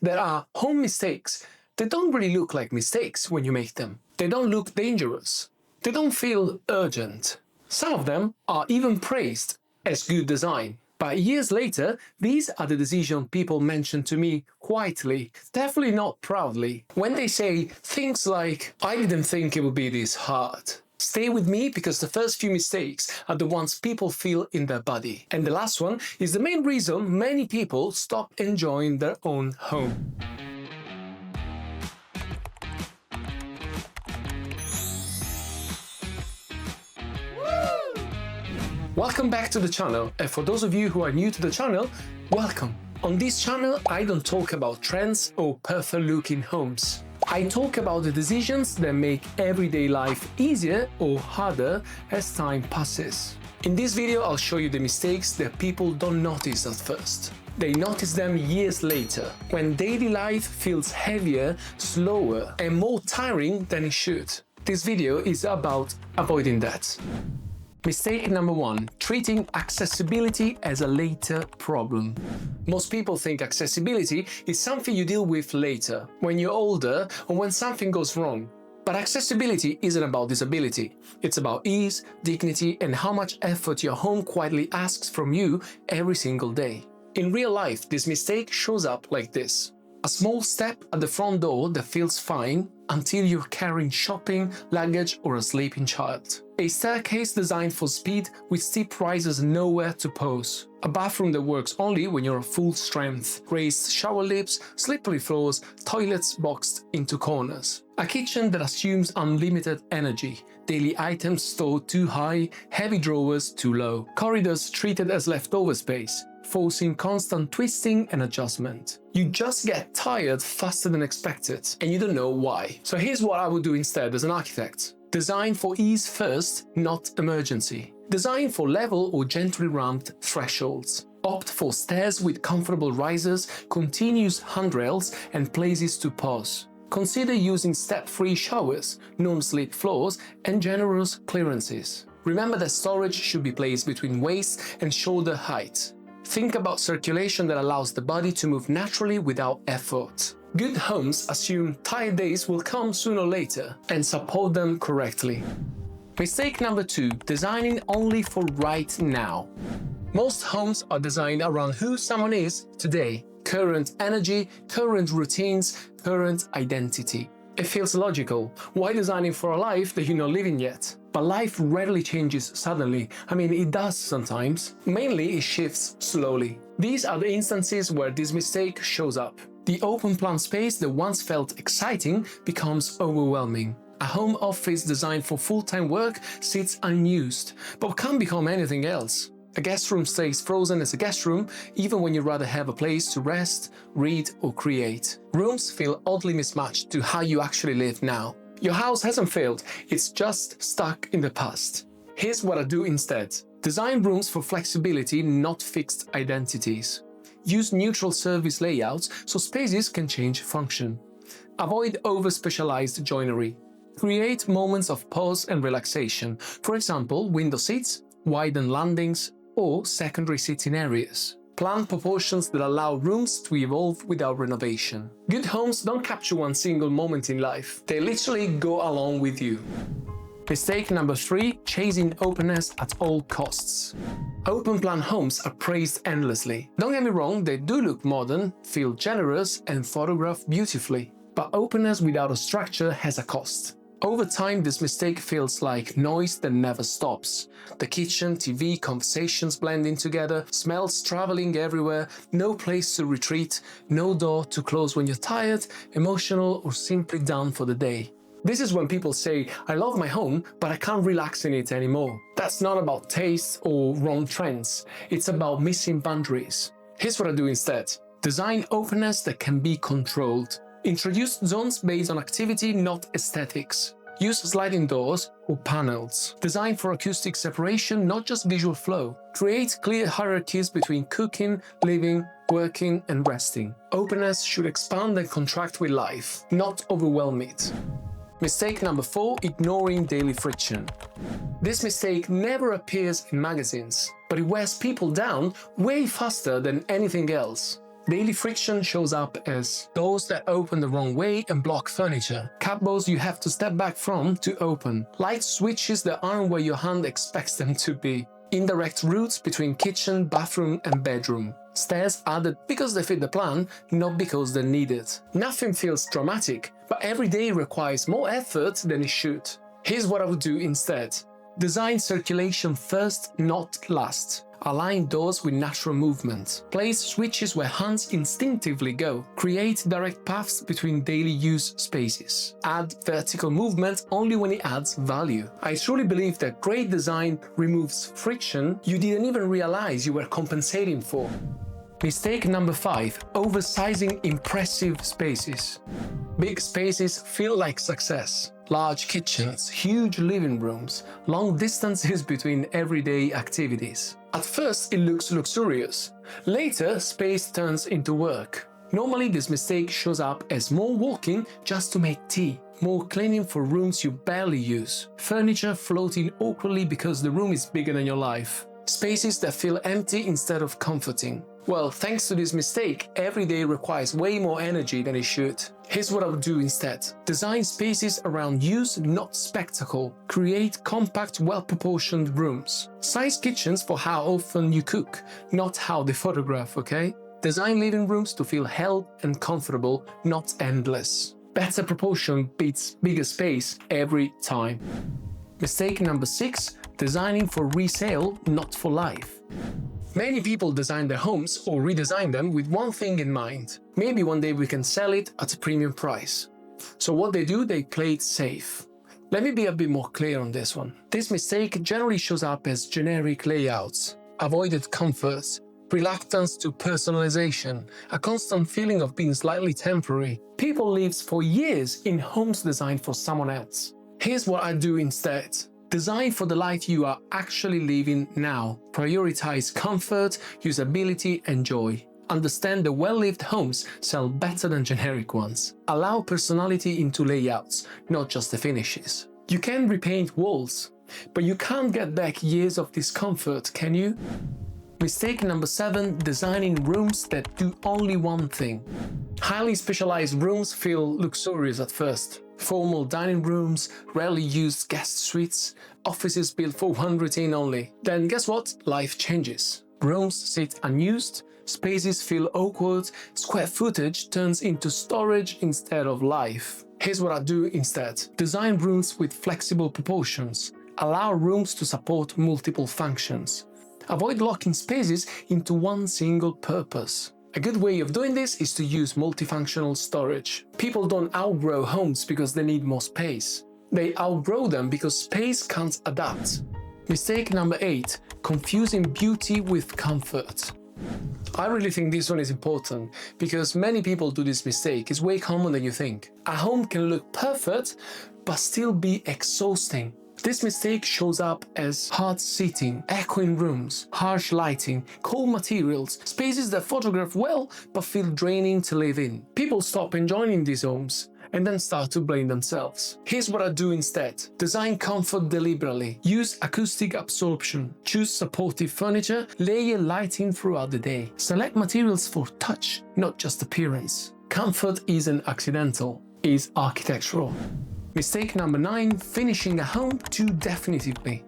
There are home mistakes that don't really look like mistakes when you make them. They don't look dangerous. They don't feel urgent. Some of them are even praised as good design. But years later, these are the decisions people mention to me quietly, definitely not proudly, when they say things like, "I didn't think it would be this hard." Stay with me because the first few mistakes are the ones people feel in their body. And the last one is the main reason many people stop enjoying their own home. Welcome back to the channel, and for those of you who are new to the channel, welcome. On this channel, I don't talk about trends or perfect-looking homes. I talk about the decisions that make everyday life easier or harder as time passes. In this video, I'll show you the mistakes that people don't notice at first. They notice them years later, when daily life feels heavier, slower, and more tiring than it should. This video is about avoiding that. Mistake number 1, treating accessibility as a later problem. Most people think accessibility is something you deal with later, when you're older or when something goes wrong. But accessibility isn't about disability. It's about ease, dignity, and how much effort your home quietly asks from you every single day. In real life, this mistake shows up like this. A small step at the front door that feels fine until you're carrying shopping, luggage, or a sleeping child. A staircase designed for speed with steep rises nowhere to pause. A bathroom that works only when you're at full strength. Raised shower lips, slippery floors, toilets boxed into corners. A kitchen that assumes unlimited energy. Daily items stored too high, heavy drawers too low. Corridors treated as leftover space, forcing constant twisting and adjustment. You just get tired faster than expected, and you don't know why. So here's what I would do instead as an architect. Design for ease first, not emergency. Design for level or gently ramped thresholds. Opt for stairs with comfortable risers, continuous handrails, and places to pause. Consider using step-free showers, non-slip floors, and generous clearances. Remember that storage should be placed between waist and shoulder height. Think about circulation that allows the body to move naturally without effort. Good homes assume tired days will come sooner or later and support them correctly. Mistake number 2, designing only for right now. Most homes are designed around who someone is today. Current energy, current routines, current identity. It feels logical. Why designing for a life that you're not living yet? But life rarely changes suddenly. I mean, it does sometimes. Mainly, it shifts slowly. These are the instances where this mistake shows up. The open plan space that once felt exciting becomes overwhelming. A home office designed for full-time work sits unused, but can become anything else. A guest room stays frozen as a guest room, even when you'd rather have a place to rest, read, or create. Rooms feel oddly mismatched to how you actually live now. Your house hasn't failed, it's just stuck in the past. Here's what I do instead. Design rooms for flexibility, not fixed identities. Use neutral service layouts so spaces can change function. Avoid over-specialized joinery. Create moments of pause and relaxation. For example, window seats, widened landings, or secondary sitting areas. Plan proportions that allow rooms to evolve without renovation. Good homes don't capture one single moment in life. They literally go along with you. Mistake number 3, chasing openness at all costs. Open plan homes are praised endlessly. Don't get me wrong, they do look modern, feel generous, and photograph beautifully. But openness without a structure has a cost. Over time, this mistake feels like noise that never stops. The kitchen, TV, conversations blending together, smells traveling everywhere, no place to retreat, no door to close when you're tired, emotional, or simply done for the day. This is when people say, "I love my home, but I can't relax in it anymore." That's not about taste or wrong trends. It's about missing boundaries. Here's what I do instead. Design openness that can be controlled. Introduce zones based on activity, not aesthetics. Use sliding doors or panels. Design for acoustic separation, not just visual flow. Create clear hierarchies between cooking, living, working, and resting. Openness should expand and contract with life, not overwhelm it. Mistake number 4, ignoring daily friction. This mistake never appears in magazines, but it wears people down way faster than anything else. Daily friction shows up as doors that open the wrong way and block furniture, cupboards you have to step back from to open, light switches that aren't where your hand expects them to be, indirect routes between kitchen, bathroom and bedroom, stairs added because they fit the plan, not because they're needed. Nothing feels dramatic, but every day requires more effort than it should. Here's what I would do instead. Design circulation first, not last. Align doors with natural movement. Place switches where hands instinctively go. Create direct paths between daily use spaces. Add vertical movement only when it adds value. I truly believe that great design removes friction you didn't even realize you were compensating for. Mistake number 5. Oversizing impressive spaces. Big spaces feel like success. Large kitchens, huge living rooms, long distances between everyday activities. At first, it looks luxurious. Later, space turns into work. Normally, this mistake shows up as more walking just to make tea, more cleaning for rooms you barely use, furniture floating awkwardly because the room is bigger than your life, spaces that feel empty instead of comforting. Well, thanks to this mistake, every day requires way more energy than it should. Here's what I would do instead. Design spaces around use, not spectacle. Create compact, well-proportioned rooms. Size kitchens for how often you cook, not how they photograph, okay? Design living rooms to feel held and comfortable, not endless. Better proportion beats bigger space every time. Mistake number 6. Designing for resale, not for life. Many people design their homes or redesign them with one thing in mind. Maybe one day we can sell it at a premium price. So what they do, they play it safe. Let me be a bit more clear on this one. This mistake generally shows up as generic layouts, avoided comforts, reluctance to personalization, a constant feeling of being slightly temporary. People live for years in homes designed for someone else. Here's what I do instead. Design for the life you are actually living now. Prioritize comfort, usability, and joy. Understand that well-lived homes sell better than generic ones. Allow personality into layouts, not just the finishes. You can repaint walls, but you can't get back years of discomfort, can you? Mistake number 7. Designing rooms that do only one thing. Highly specialized rooms feel luxurious at first. Formal dining rooms, rarely used guest suites, offices built for one routine only. Then guess what? Life changes. Rooms sit unused, spaces feel awkward, square footage turns into storage instead of life. Here's what I do instead. Design rooms with flexible proportions. Allow rooms to support multiple functions. Avoid locking spaces into one single purpose. A good way of doing this is to use multifunctional storage. People don't outgrow homes because they need more space. They outgrow them because space can't adapt. Mistake number 8. Confusing beauty with comfort. I really think this one is important because many people do this mistake. It's way common than you think. A home can look perfect but still be exhausting. This mistake shows up as hard seating, echoing rooms, harsh lighting, cold materials, spaces that photograph well but feel draining to live in. People stop enjoying these homes and then start to blame themselves. Here's what I do instead. Design comfort deliberately. Use acoustic absorption. Choose supportive furniture. Layer lighting throughout the day. Select materials for touch, not just appearance. Comfort isn't accidental, it's architectural. Mistake number 9. Finishing a home too definitively.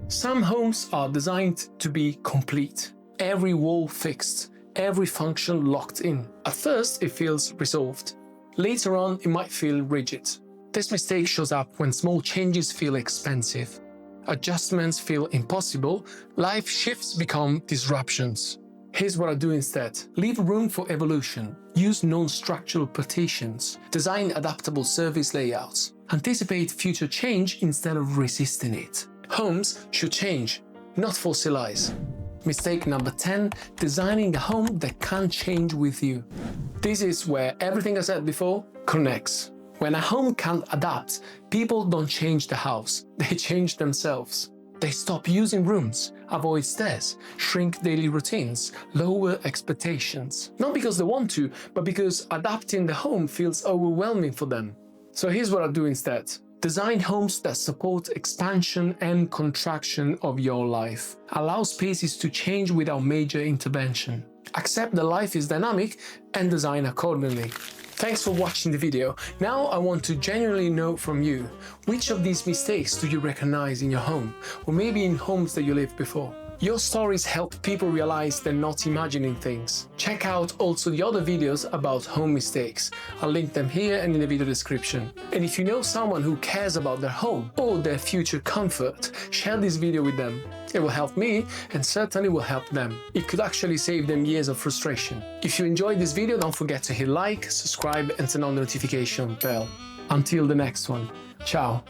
Some homes are designed to be complete. Every wall fixed, every function locked in. At first, it feels resolved. Later on, it might feel rigid. This mistake shows up when small changes feel expensive. Adjustments feel impossible. Life shifts become disruptions. Here's what I do instead. Leave room for evolution. Use non-structural partitions. Design adaptable service layouts. Anticipate future change instead of resisting it. Homes should change, not fossilize. Mistake number 10. Designing a home that can't change with you. This is where everything I said before connects. When a home can't adapt, people don't change the house, they change themselves. They stop using rooms, avoid stairs, shrink daily routines, lower expectations. Not because they want to, but because adapting the home feels overwhelming for them. So here's what I do instead. Design homes that support expansion and contraction of your life. Allow spaces to change without major intervention. accept that life is dynamic, and design accordingly. Thanks for watching the video. Now I want to genuinely know from you, which of these mistakes do you recognize in your home, or maybe in homes that you lived before? Your stories help people realize they're not imagining things. Check out also the other videos about home mistakes. I'll link them here and in the video description. And if you know someone who cares about their home or their future comfort, share this video with them. It will help me and certainly will help them. It could actually save them years of frustration. If you enjoyed this video, don't forget to hit like, subscribe and turn on the notification bell. Until the next one. Ciao.